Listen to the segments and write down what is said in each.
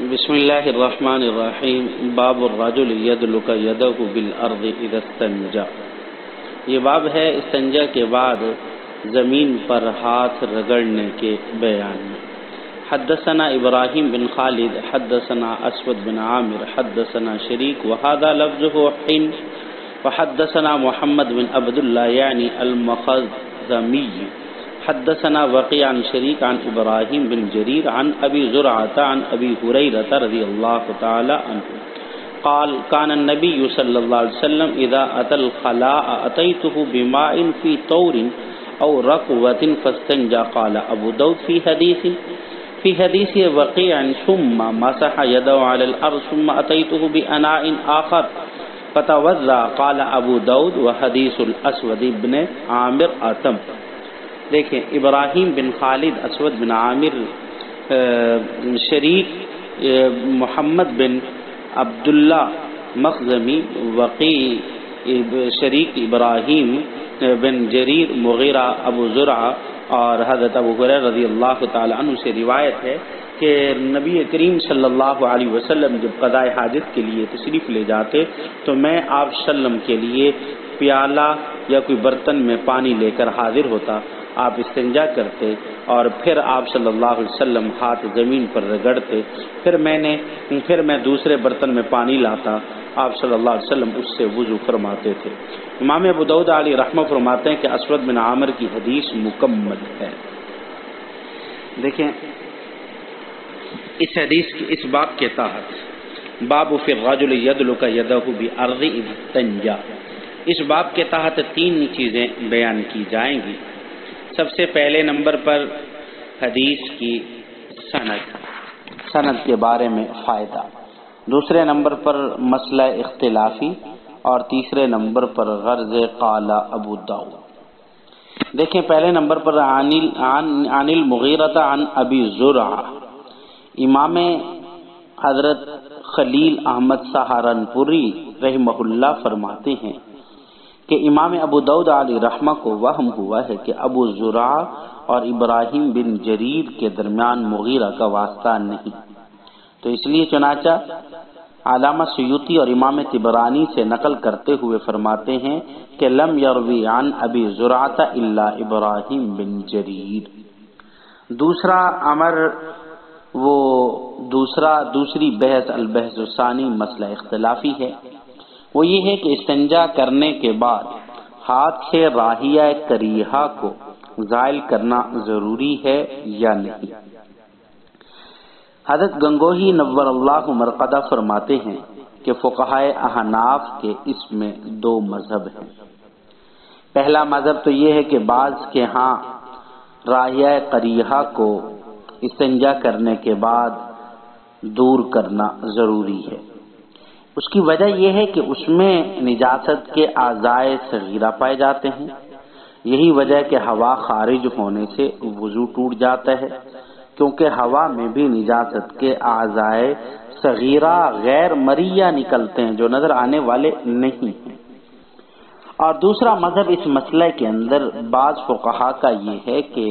بسم اللہ الرحمن الرحیم باب الرجل یدلک یدہ بالارض اذا استنجا. یہ باب ہے استنجا کے بعد زمین پر ہاتھ رگڑنے کے بیان میں. حدثنا ابراہیم بن خالد حدثنا اسود بن عامر حدثنا شریک وهذا لفظه حين وحدثنا محمد بن عبد الله يعني المخزمی حدثنا وقيع عن شريك عن ابراہیم بن جرير عن ابي زرعة عن ابي هريرة رضي الله تعالى عنه قال كان النبي صلى الله عليه وسلم اذا اتى الخلاء اتيته بماء في طور او ركوة فاستنجى. قال ابو داود في حديث وقيع ثم مسح يده على الارض ثم اتيته باناء اخر فتوضا. قال ابو داود وحديث الاسود بن عامر اتم. دیکھیں ابراہیم بن خالد، اسود بن عامر، شریک محمد بن عبداللہ مخزمی، وقیع شریک ابراہیم بن جریر، مغیرہ ابو زرعہ اور حضرت ابو ہریرہ رضی اللہ تعالی عنہ سے روایت ہے کہ نبی کریم صلی اللہ علیہ وسلم جب قضاء حاجت کے لیے تشریف لے جاتے تو میں آپ صلی اللہ علیہ وسلم کے لیے پیالہ یا کوئی برتن میں پانی لے کر حاضر ہوتا، آپ استنجا کرتے اور پھر آپ صلی اللہ علیہ وسلم ہاتھ زمین پر رگڑتے، پھر میں دوسرے برتن میں پانی لاتا، آپ صلی اللہ علیہ وسلم اس سے وضو فرماتے تھے. امام ابو داؤد علیہ رحمہ فرماتے ہیں کہ اسود بن عامر کی حدیث مکمل ہے. دیکھیں اس حدیث کی اس باب کے تحت باب فی الرجل یدلک یدہ بارض اذا استنجا، اس باب کے تحت تین چیزیں بیان کی جائیں گی. سب سے پہلے نمبر پر حدیث کی سند کے بارے میں فائدہ، دوسرے نمبر پر مسئلہ اختلافی اور تیسرے نمبر پر غرض قال ابو داؤد. دیکھیں پہلے نمبر پر عن المغیرہ عن ابی زرعہ، امام حضرت خلیل احمد سہارنپوری رحمہ اللہ فرماتے ہیں کہ امام ابو داؤد علیہ رحمہ کو وہم ہوا ہے کہ ابو زرعہ اور ابراہیم بن جریر کے درمیان مغیرہ کا واسطہ نہیں، تو اس لیے چنانچہ علامہ سیوطی اور امام طبرانی سے نقل کرتے ہوئے فرماتے ہیں کہ لم یروی عن ابی زرعہ الا ابراہیم بن جریر. دوسرا امر دوسری بحث البحث الثانی مسئلہ اختلافی ہے، وہ یہ ہے کہ استنجا کرنے کے بعد ہاتھ سے راہیہ کریہہ کو زائل کرنا ضروری ہے یا نہیں. حضرت گنگوہی نور اللہ مرقدہ فرماتے ہیں کہ فقہائے احناف کے اس میں دو مذہب ہیں. پہلا مذہب تو یہ ہے کہ بعض کے ہاں راہیہ کریہہ کو استنجا کرنے کے بعد دور کرنا ضروری ہے. اس کی وجہ یہ ہے کہ اس میں نجاست کے اعضاء صغیرہ پائے جاتے ہیں، یہی وجہ کہ ہوا خارج ہونے سے وضو ٹوٹ جاتا ہے، کیونکہ ہوا میں بھی نجاست کے اعضاء صغیرہ غیر مریہ نکلتے ہیں جو نظر آنے والے نہیں ہیں. اور دوسرا مذہب اس مسئلے کے اندر بعض فقہا کا یہ ہے کہ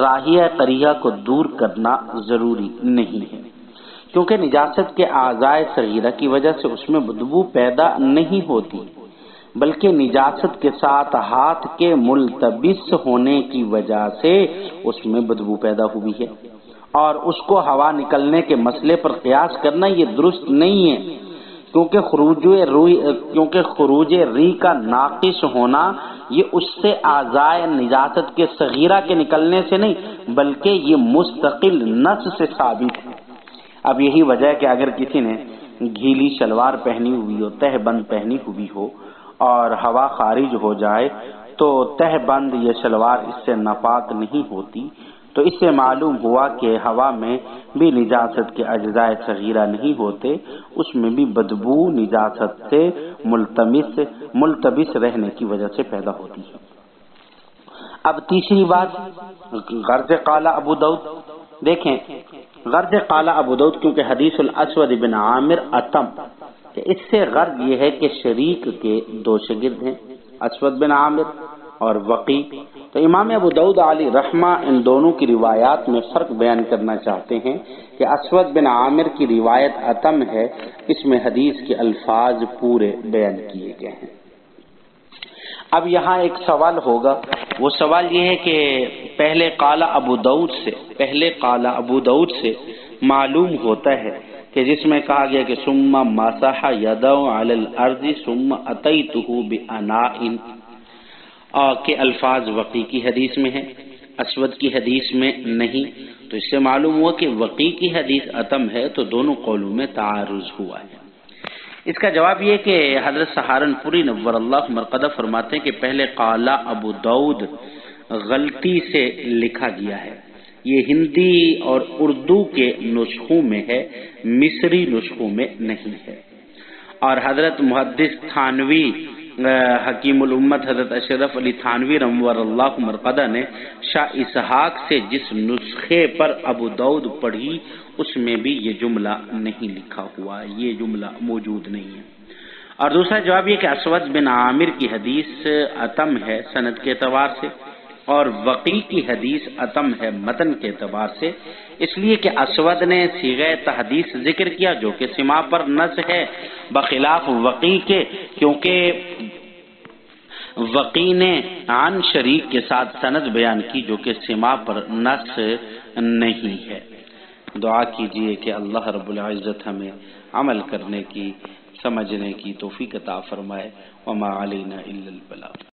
راہیہ قریہ کو دور کرنا ضروری نہیں ہے، کیونکہ نجاست کے اعضاء صغیرہ کی وجہ سے اس میں بدبو پیدا نہیں ہوتی، بلکہ نجاست کے ساتھ ہاتھ کے ملتبس ہونے کی وجہ سے اس میں بدبو پیدا ہوئی ہے. اور اس کو ہوا نکلنے کے مسئلے پر قیاس کرنا یہ درست نہیں ہے، کیونکہ خروج ری کا ناقص ہونا یہ اس سے اعضاء نجاست کے صغیرہ کے نکلنے سے نہیں بلکہ یہ مستقل نص سے ثابت ہے. اب یہی وجہ ہے کہ اگر کسی نے گھیلی شلوار پہنی ہوئی ہو، تہ بند پہنی ہوئی ہو اور ہوا خارج ہو جائے تو تہ بند یہ شلوار اس سے ناپاک نہیں ہوتی، تو اس سے معلوم ہوا کہ ہوا میں بھی نجاست کے اجزاء صغیرہ نہیں ہوتے، اس میں بھی بدبو نجاست سے ملتبس رہنے کی وجہ سے پیدا ہوتی ہے. اب تیسری بات غرض قال ابو داؤد. دیکھیں غرض قال ابو داؤد کیونکہ حدیث الاسود بن عامر اتم، کہ اس سے غرض یہ ہے کہ شریک کے دو شاگرد ہیں، اسود بن عامر اور وقیع، تو امام ابو داؤد علیہ رحمہ ان دونوں کی روایات میں فرق بیان کرنا چاہتے ہیں کہ اسود بن عامر کی روایت اتم ہے، اس میں حدیث کے الفاظ پورے بیان کیے گئے ہیں۔ اب یہاں ایک سوال ہوگا، وہ سوال یہ ہے کہ پہلے قال ابو داؤد سے معلوم ہوتا ہے کہ جس میں کہا گیا کہ ثم مسح یدہ علی الارض ثم اتیتہ باناء، کے الفاظ وقی کی حدیث میں ہیں، اسود کی حدیث میں نہیں، تو اس سے معلوم ہوا کہ وقی کی حدیث اتم ہے، تو دونوں قولوں میں تعارض ہوا ہے۔ اس کا جواب یہ کہ حضرت سہارنپوری نور اللہ مرقدہ فرماتے ہیں کہ پہلے قال ابو داؤد غلطی سے لکھا گیا ہے، یہ ہندی اور اردو کے نسخوں میں ہے، مصری نسخوں میں نہیں ہے۔ اور حضرت محدث تھانوی حکیم الامت حضرت اشرف علی تھانوی نور اللہ مرقدہ نے شاہ اسحاق سے جس نسخے پر ابو داؤد پڑھی اس میں بھی یہ جملہ نہیں لکھا ہوا، یہ جملہ موجود نہیں ہے۔ اور دوسرا جواب یہ کہ اسود بن عامر کی حدیث اتم ہے سند کے اعتبار سے، اور وقی کی حدیث اتم ہے متن کے اعتبار سے، اس لیے کہ اسود نے صیغہ تحدیث ذکر کیا جو کہ سماع پر نص ہے، بخلاف وقی کے، کیونکہ وقی نے عن شریک کے ساتھ سند بیان کی جو کہ سماع پر نص نہیں ہے۔ دعا کیجئے کہ اللہ رب العزت ہمیں عمل کرنے کی، سمجھنے کی توفیق عطا فرمائے۔ وما علینا الا البلاغ۔